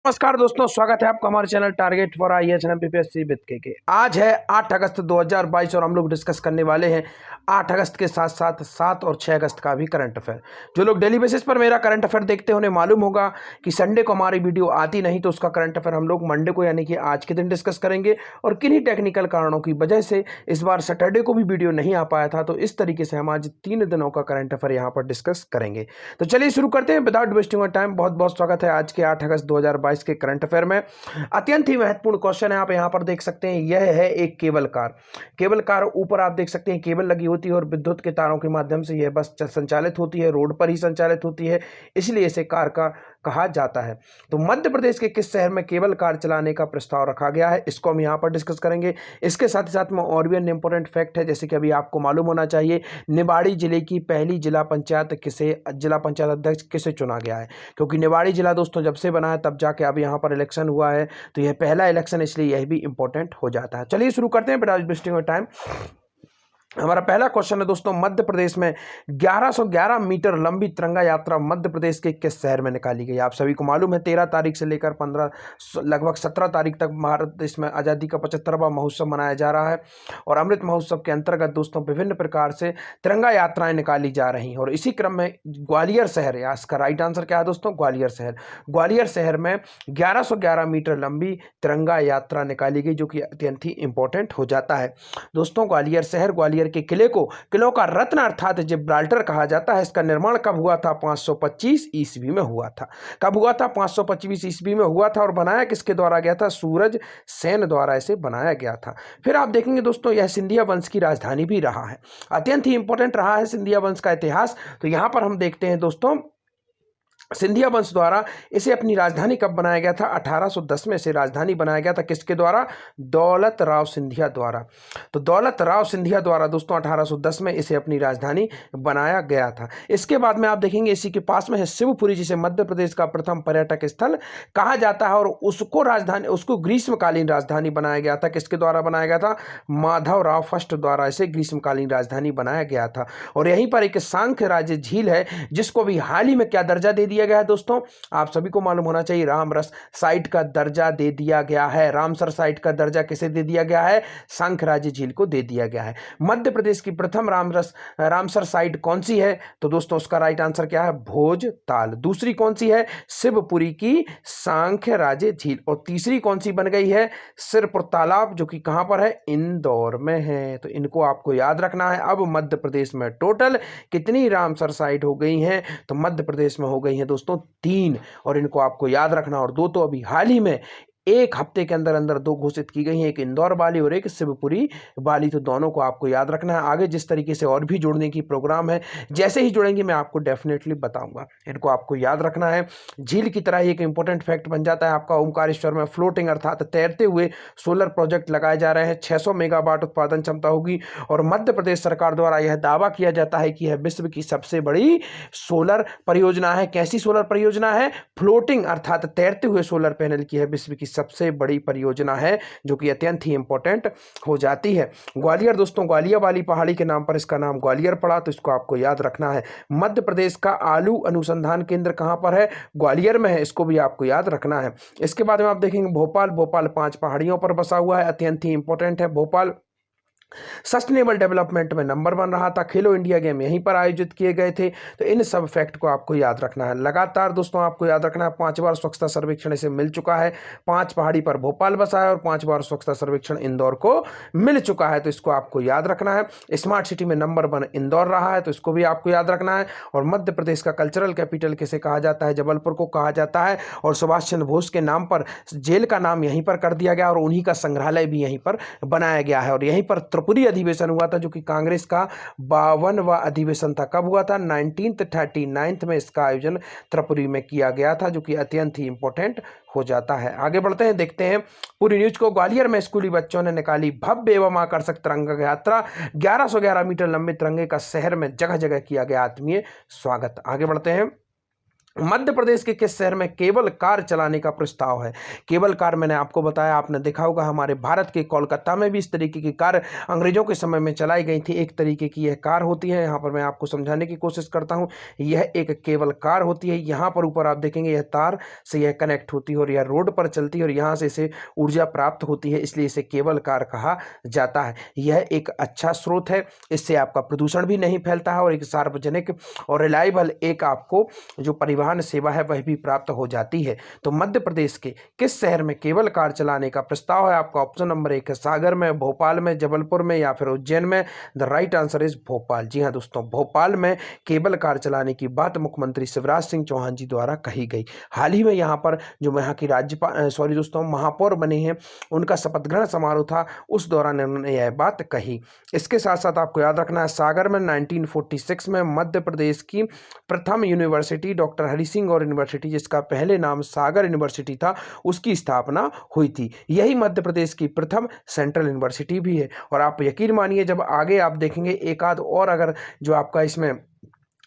नमस्कार दोस्तों, स्वागत है आपका हमारे channel target for IAS MPSC with के। आज है 8 अगस्त 2022 और हम लोग डिस्कस करने वाले हैं 8 अगस्त के साथ साथ 7 और 6 अगस्त का भी करंट अफेयर। जो लोग डेली बेसिस पर मेरा करंट अफेयर देखते हैं उन्हें मालूम होगा कि संडे को हमारी वीडियो आती नहीं, तो उसका करंट अफेयर हम लोग मंडे को यानी कि आज के दिन डिस्कस करेंगे। और किन्हीं टेक्निकल कारणों की वजह से इस बार सैटरडे को भी वीडियो नहीं आ पाया था, तो इस तरीके से हम आज 3 दिनों का करंट अफेयर यहाँ पर डिस्कस करेंगे। तो चलिए शुरू करते हैं विदाउट वेस्टिंग टाइम। बहुत बहुत स्वागत है आज के 8 अगस्त 2022 के करंट अफेयर में। अत्यंत ही महत्वपूर्ण क्वेश्चन है, आप यहां पर देख सकते हैं। यह है एक केबल कार। केबल कार ऊपर आप देख सकते हैं केबल लगी होती है और विद्युत के तारों के माध्यम से यह बस संचालित होती है, रोड पर ही संचालित होती है, इसलिए इसे कार का कहा जाता है। तो मध्य प्रदेश के किस शहर में केबल कार चलाने का प्रस्ताव रखा गया है, इसको हम यहां पर डिस्कस करेंगे। इसके साथ ही साथ में और भी अन्य इंपॉर्टेंट फैक्ट है, जैसे कि अभी आपको मालूम होना चाहिए निवाड़ी जिले की पहली जिला पंचायत अध्यक्ष किसे चुना गया है। क्योंकि निवाड़ी जिला दोस्तों जब से बना है तब जाके अब यहाँ पर इलेक्शन हुआ है, तो यह पहला इलेक्शन, इसलिए यह भी इंपॉर्टेंट हो जाता है। चलिए शुरू करते हैं विदाउट वेस्टिंग टाइम। हमारा पहला क्वेश्चन है दोस्तों, मध्य प्रदेश में 1111 मीटर लंबी तिरंगा यात्रा मध्य प्रदेश के किस शहर में निकाली गई। आप सभी को मालूम है 13 तारीख से लेकर 15 लगभग 17 तारीख तक भारत देश में आज़ादी का 75वां महोत्सव मनाया जा रहा है। और अमृत महोत्सव के अंतर्गत दोस्तों विभिन्न प्रकार से तिरंगा यात्राएं निकाली जा रही हैं। और इसी क्रम में ग्वालियर शहर, या इसका राइट आंसर क्या है दोस्तों, ग्वालियर शहर। ग्वालियर शहर में 1111 मीटर लंबी तिरंगा यात्रा निकाली गई, जो कि अत्यंत ही इंपॉर्टेंट हो जाता है दोस्तों। ग्वालियर शहर, ग्वालियर के किलों का रत्न अर्थात जिब्राल्टर कहा जाता है। इसका निर्माण कब हुआ था, 525 ईस्वी में हुआ था। कब हुआ था, 525 ईस्वी में हुआ था। और बनाया किसके द्वारा गया था, सूरज सेन द्वारा इसे बनाया गया था। फिर आप देखेंगे दोस्तों यह सिंधिया वंश की राजधानी भी रहा है। अत्यंत ही इंपॉर्टेंट रहा है सिंधिया वंश का इतिहास। तो यहां पर हम देखते हैं दोस्तों सिंधिया वंश द्वारा इसे अपनी राजधानी कब बनाया गया था, 1810 में इसे राजधानी बनाया गया था। किसके द्वारा, दौलत राव सिंधिया द्वारा। तो दौलत राव सिंधिया द्वारा दोस्तों 1810 में इसे अपनी राजधानी बनाया गया था। इसके बाद में आप देखेंगे इसी के पास में है शिवपुरी, जिसे मध्य प्रदेश का प्रथम पर्यटक स्थल कहा जाता है। और उसको ग्रीष्मकालीन राजधानी बनाया गया था। किसके द्वारा बनाया गया था, माधव राव फर्स्ट द्वारा इसे ग्रीष्मकालीन राजधानी बनाया गया था। और यहीं पर एक सांख्य राज्य झील है, जिसको भी हाल ही में क्या दर्जा दे दिया गया है दोस्तों, आप सभी को मालूम होना चाहिए, रामरस साइट का दर्जा दे दिया गया है। रामसर साइट का दर्जा किसे दे दिया गया है, सांख्यराज्य झील को दे दिया गया है। मध्य प्रदेश की प्रथम रामसर साइट कौन सी है, तो दोस्तों उसका राइट आंसर क्या है, भोजताल। दूसरी कौन सी है, शिवपुरी की सांख्यराज्य झील। और तीसरी कौन सी बन गई है, सिरपुर तालाब, जो कि कहां पर है, इंदौर में है। तो इनको आपको याद रखना है। अब मध्य प्रदेश में टोटल कितनी रामसर साइट हो गई हैं, तो मध्य प्रदेश में हो गई हैं दोस्तों 3। और इनको आपको याद रखना। और 2 तो अभी हाल ही में एक हफ्ते के अंदर अंदर 2 घोषित की गई हैं, एक इंदौर वाली और एक शिवपुरी वाली। तो दोनों को आपको याद रखना है। आगे जिस तरीके से और भी जुड़ने की प्रोग्राम है, जैसे ही जुड़ेंगे मैं आपको डेफिनेटली बताऊंगा। इनको आपको याद रखना है। झील की तरह ही एक इंपॉर्टेंट फैक्ट बन जाता है आपका, ओमकारेश्वर में फ्लोटिंग अर्थात तैरते हुए सोलर प्रोजेक्ट लगाए जा रहे हैं। 600 मेगावाट उत्पादन क्षमता होगी। और मध्य प्रदेश सरकार द्वारा यह दावा किया जाता है कि यह विश्व की सबसे बड़ी सोलर परियोजना है। कैसी सोलर परियोजना है, फ्लोटिंग अर्थात तैरते हुए सोलर पैनल की है, विश्व की सबसे बड़ी परियोजना है, जो कि अत्यंत ही इंपॉर्टेंट हो जाती है। ग्वालियर दोस्तों, ग्वालियर वाली पहाड़ी के नाम पर इसका नाम ग्वालियर पड़ा, तो इसको आपको याद रखना है। मध्य प्रदेश का आलू अनुसंधान केंद्र कहां पर है, ग्वालियर में है, इसको भी आपको याद रखना है। इसके बाद में आप देखेंगे भोपाल 5 पहाड़ियों पर बसा हुआ है, अत्यंत ही इंपॉर्टेंट है। भोपाल सस्टेनेबल डेवलपमेंट में नंबर 1 रहा था। खेलो इंडिया गेम यहीं पर आयोजित किए गए थे। तो इन सब फैक्ट को आपको याद रखना है। लगातार दोस्तों आपको याद रखना है 5 बार स्वच्छता सर्वेक्षण इसे मिल चुका है। 5 पहाड़ी पर भोपाल बसा है और 5 बार स्वच्छता सर्वेक्षण इंदौर को मिल चुका है, तो इसको आपको याद रखना है। स्मार्ट सिटी में नंबर 1 इंदौर रहा है, तो इसको भी आपको याद रखना है। और मध्य प्रदेश का कल्चरल कैपिटल किसे कहा जाता है, जबलपुर को कहा जाता है। और सुभाष चंद्र बोस के नाम पर जेल का नाम यहीं पर कर दिया गया और उन्हीं का संग्रहालय भी यहीं पर बनाया गया है। और यहीं पर त्रिपुरी अधिवेशन हुआ था, जो कि कांग्रेस का 52वां अधिवेशन था। कब हुआ था, 1939 में इसका आयोजन त्रिपुरी में किया गया था, जो कि अत्यंत ही इंपॉर्टेंट हो जाता है। आगे बढ़ते हैं, देखते हैं पूरी न्यूज को। ग्वालियर में स्कूली बच्चों ने निकाली भव्य एवं आकर्षक तिरंगा यात्रा। 1111 मीटर लंबे तिरंगे का शहर में जगह जगह किया गया आत्मीय स्वागत। आगे बढ़ते हैं, मध्य प्रदेश के किस शहर में केबल कार चलाने का प्रस्ताव है? केबल कार मैंने आपको बताया, आपने देखा होगा हमारे भारत के कोलकाता में भी इस तरीके की कार अंग्रेजों के समय में चलाई गई थी। एक तरीके की यह कार होती है, यहाँ पर मैं आपको समझाने की कोशिश करता हूँ। यह एक केबल कार होती है। यहाँ पर ऊपर आप देखेंगे यह तार से यह कनेक्ट होती है और यह रोड पर चलती है और यहाँ से इसे ऊर्जा प्राप्त होती है, इसलिए इसे केबल कार कहा जाता है। यह एक अच्छा स्रोत है, इससे आपका प्रदूषण भी नहीं फैलता है और एक सार्वजनिक और रिलायबल एक आपको जो परिवहन सेवा है वह भी प्राप्त हो जाती है। तो मध्य प्रदेश के किस शहर में केबल कार चलाने का प्रस्ताव है? आपका ऑप्शन नंबर 1 है सागर में, भोपाल में, जबलपुर में या फिर उज्जैन में। The right answer is Bhopal. जी हाँ दोस्तों, भोपाल में केबल कार चलाने की बात मुख्यमंत्री शिवराज सिंह चौहान जी द्वारा कही गई। हाल ही में यहाँ पर जो यहाँ की महापौर बने हैं, उनका शपथ ग्रहण समारोह था, उस दौरान उन्होंने यह बात कही। इसके साथ साथ आपको याद रखना है, सागर में 1946 में मध्य प्रदेश की प्रथम यूनिवर्सिटी डॉक्टर हरि सिंह और यूनिवर्सिटी, जिसका पहले नाम सागर यूनिवर्सिटी था, उसकी स्थापना हुई थी। यही मध्य प्रदेश की प्रथम सेंट्रल यूनिवर्सिटी भी है। और आप यकीन मानिए, जब आगे आप देखेंगे एक आध और अगर जो आपका इसमें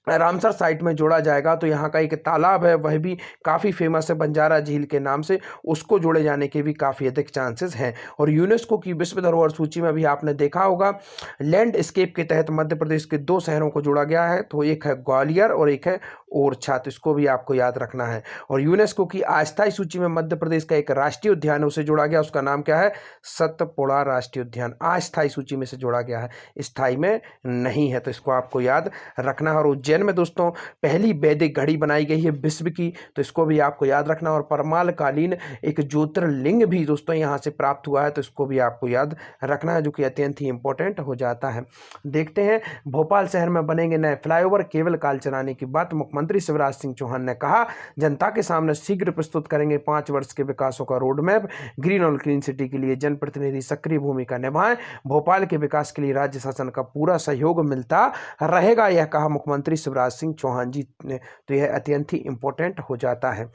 रामसर साइट में जोड़ा जाएगा तो यहाँ का एक तालाब है, वह भी काफ़ी फेमस है बंजारा झील के नाम से, उसको जोड़े जाने के भी काफ़ी अधिक चांसेस हैं। और यूनेस्को की विश्व धरोहर सूची में भी आपने देखा होगा, लैंडस्केप के तहत मध्य प्रदेश के 2 शहरों को जोड़ा गया है, तो एक है ग्वालियर और एक है ओरछा, तो इसको भी आपको याद रखना है। और यूनेस्को की अस्थायी सूची में मध्य प्रदेश का एक राष्ट्रीय उद्यान है, उसे जोड़ा गया, उसका नाम क्या है? सतपुड़ा राष्ट्रीय उद्यान। अस्थायी सूची में से जोड़ा गया है, स्थायी में नहीं है, तो इसको आपको याद रखना है। और उज्जैन में दोस्तों पहली वैदिक घड़ी बनाई गई है विश्व की, तो इसको भी आपको याद रखना। और परमालकालीन एक ज्योतिर्लिंग भी दोस्तों यहाँ से प्राप्त हुआ है, तो इसको भी आपको याद रखना है, जो कि अत्यंत ही इंपॉर्टेंट हो जाता है। देखते हैं, भोपाल शहर में बनेंगे नए फ्लाईओवर, केबल कार चलाने की बात मुख्यमंत्री शिवराज सिंह चौहान ने कहा, जनता के सामने शीघ्र प्रस्तुत करेंगे 5 वर्ष के विकासों का रोड मैप। ग्रीन और क्लीन सिटी के लिए जनप्रतिनिधि सक्रिय भूमिका निभाएं, भोपाल के विकास के लिए राज्य शासन का पूरा सहयोग मिलता रहेगा, यह कहा मुख्यमंत्री शिवराज सिंह चौहान जी ने। तो यह अत्यंत ही इंपॉर्टेंट हो जाता है।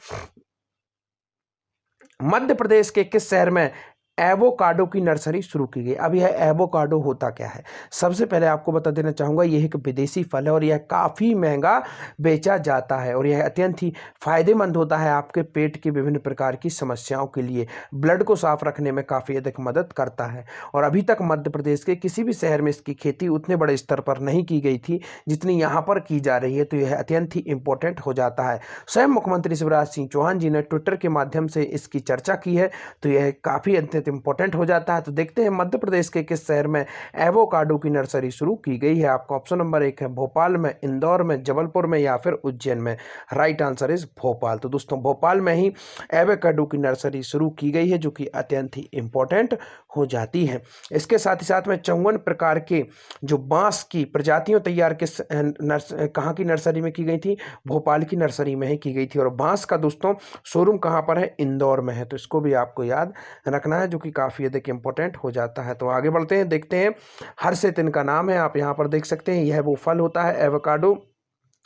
मध्य प्रदेश के किस शहर में एवोकाडो की नर्सरी शुरू की गई? अब यह एवोकाडो होता क्या है? सबसे पहले आपको बता देना चाहूँगा, यह एक विदेशी फल है और यह काफ़ी महंगा बेचा जाता है और यह अत्यंत ही फायदेमंद होता है आपके पेट की विभिन्न प्रकार की समस्याओं के लिए, ब्लड को साफ रखने में काफ़ी अधिक मदद करता है। और अभी तक मध्य प्रदेश के किसी भी शहर में इसकी खेती उतने बड़े स्तर पर नहीं की गई थी जितनी यहाँ पर की जा रही है, तो यह अत्यंत ही इंपॉर्टेंट हो जाता है। स्वयं मुख्यमंत्री शिवराज सिंह चौहान जी ने ट्विटर के माध्यम से इसकी चर्चा की है, तो यह काफ़ी अत्यंत इंपॉर्टेंट हो जाता है। तो देखते हैं मध्य प्रदेश के किस शहर में एवोकाडो की नर्सरी शुरू की गई है। आपका ऑप्शन नंबर 1 है भोपाल में, इंदौर में, जबलपुर में या फिर उज्जैन में। Right answer is Bhopal. तो दोस्तों भोपाल में ही एवोकाडो की नर्सरी शुरू की गई है, जो कि अत्यंत ही इंपॉर्टेंट हो जाती है। इसके साथ ही साथ में 54 प्रकार के जो बांस की प्रजातियों तैयार किस कहाँ की नर्सरी में की गई थी? भोपाल की नर्सरी में ही की गई थी। और बांस का दोस्तों शोरूम कहाँ पर है? इंदौर में है, तो इसको भी आपको याद रखना है, जो कि काफ़ी अधिक इंपॉर्टेंट हो जाता है। तो आगे बढ़ते हैं, देखते हैं। हर्षित इनका नाम है, आप यहाँ पर देख सकते हैं, यह वो फल होता है एवोकाडो।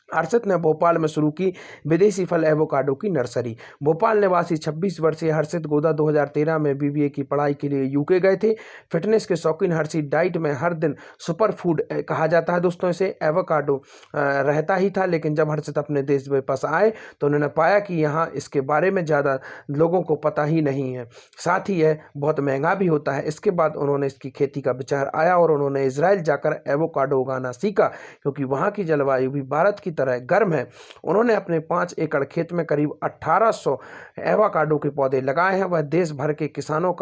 हर्षित ने भोपाल में शुरू की विदेशी फल एवोकाडो की नर्सरी। भोपाल निवासी 26 वर्षीय हर्षित गोदा 2013 में बीबीए की पढ़ाई के लिए यूके गए थे। फिटनेस के शौकीन हर्षित डाइट में हर दिन सुपर फूड कहा जाता है दोस्तों इसे, एवोकाडो रहता ही था, लेकिन जब हर्षित अपने देश वापस आए तो उन्होंने पाया कि यहाँ इसके बारे में ज़्यादा लोगों को पता ही नहीं है, साथ ही यह बहुत महंगा भी होता है। इसके बाद उन्होंने इसकी खेती का विचार आया और उन्होंने इजराइल जाकर एवोकाडो उगाना सीखा, क्योंकि वहाँ की जलवायु भी भारत की तरह गर्म है। उन्होंने अपने 5 एकड़ खेत में करीब 1800 एवोकाडो के पौधे लगाए हैं। वह देश भर के किसानों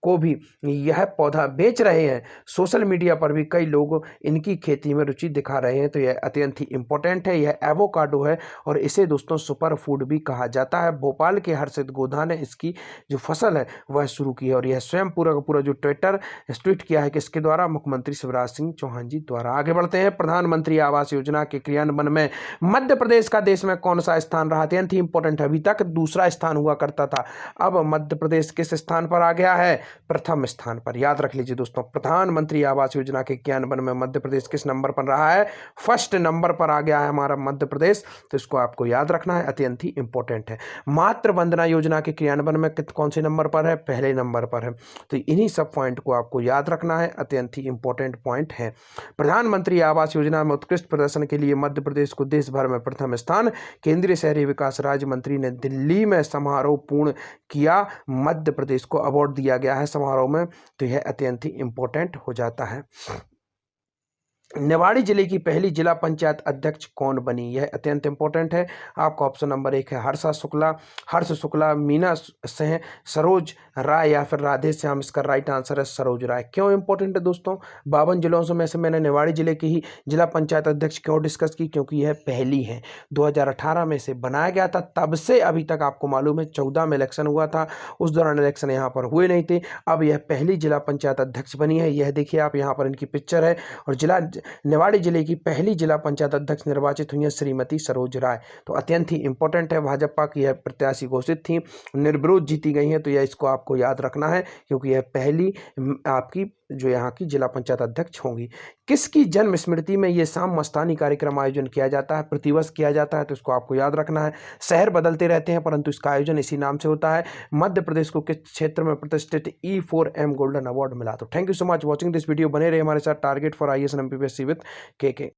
को भी यह पौधा बेच रहे हैं। सोशल मीडिया पर भी कई लोग इनकी खेती में रुचि दिखा रहे हैं, तो यह अत्यंत ही इंपॉर्टेंट है। यह एवोकाडो है और इसे दोस्तों सुपर फूड भी कहा जाता है। भोपाल के हर्षित गोधा ने इसकी जो फसल है वह शुरू की है और यह स्वयं पूरा का पूरा जो ट्वीट किया है किसके द्वारा? मुख्यमंत्री शिवराज सिंह चौहान जी द्वारा। आगे बढ़ते हैं, प्रधानमंत्री आवास योजना के क्रियान्वयन में मध्य प्रदेश का देश में कौन सा स्थान रहा? अत्यंत ही इंपॉर्टेंट है। अभी तक दूसरा स्थान हुआ करता था, अब मध्य प्रदेश किस स्थान पर आ गया है? प्रथम स्थान पर। याद रख लीजिए दोस्तों, प्रधानमंत्री आवास योजना के क्रियान्वयन में मध्य प्रदेश किस नंबर पर रहा है? फर्स्ट नंबर पर आ गया है हमारा मध्य प्रदेश। तो इसको आपको याद रखना है, अत्यंत ही इंपॉर्टेंट है। मातृ वंदना योजना के क्रियान्वयन में कौन से नंबर पर है? पहले नंबर पर है। तो इन्हीं सब पॉइंट को आपको याद रखना है, अत्यंत ही इंपॉर्टेंट पॉइंट है। प्रधानमंत्री आवास योजना में उत्कृष्ट प्रदर्शन के लिए मध्य प्रदेश को देश भर में प्रथम स्थान। केंद्रीय शहरी विकास राज्य मंत्री ने दिल्ली में समारोह पूर्ण किया, मध्य प्रदेश को अवार्ड दिया गया है समारोह में। तो यह अत्यंत ही इंपॉर्टेंट हो जाता है। निवाड़ी जिले की पहली जिला पंचायत अध्यक्ष कौन बनी? यह अत्यंत इंपॉर्टेंट है। आपका ऑप्शन नंबर 1 है हर्ष शुक्ला, मीना सिंह, सरोज राय या फिर राधे श्याम। इसका राइट आंसर है सरोज राय। क्यों इंपॉर्टेंट है दोस्तों? 52 जिलों में से मैंने निवाड़ी जिले की ही जिला पंचायत अध्यक्ष क्यों डिस्कस की? क्योंकि यह पहली है। 2018 में से बनाया गया था, तब से अभी तक आपको मालूम है 14 में इलेक्शन हुआ था, उस दौरान इलेक्शन यहाँ पर हुए नहीं थे। अब यह पहली जिला पंचायत अध्यक्ष बनी है। यह देखिए आप, यहाँ पर इनकी पिक्चर है। और निवाड़ी जिले की पहली जिला पंचायत अध्यक्ष निर्वाचित हुई है श्रीमती सरोज राय। तो अत्यंत ही इंपॉर्टेंट है। भाजपा की यह प्रत्याशी घोषित थी, निर्विरोध जीती गई है। तो यह इसको आपको याद रखना है, क्योंकि यह पहली आपकी जो यहाँ की जिला पंचायत अध्यक्ष होंगी। किसकी जन्म स्मृति में ये शाम मस्तानी कार्यक्रम आयोजन किया जाता है? प्रतिवर्ष किया जाता है। तो इसको आपको याद रखना है। शहर बदलते रहते हैं, परंतु इसका आयोजन इसी नाम से होता है। मध्य प्रदेश को किस क्षेत्र में प्रतिष्ठित E4M गोल्डन अवार्ड मिला? तो thank you so much watching this video. बने रहे हमारे साथ। Target for IAS and MPPSC with KK।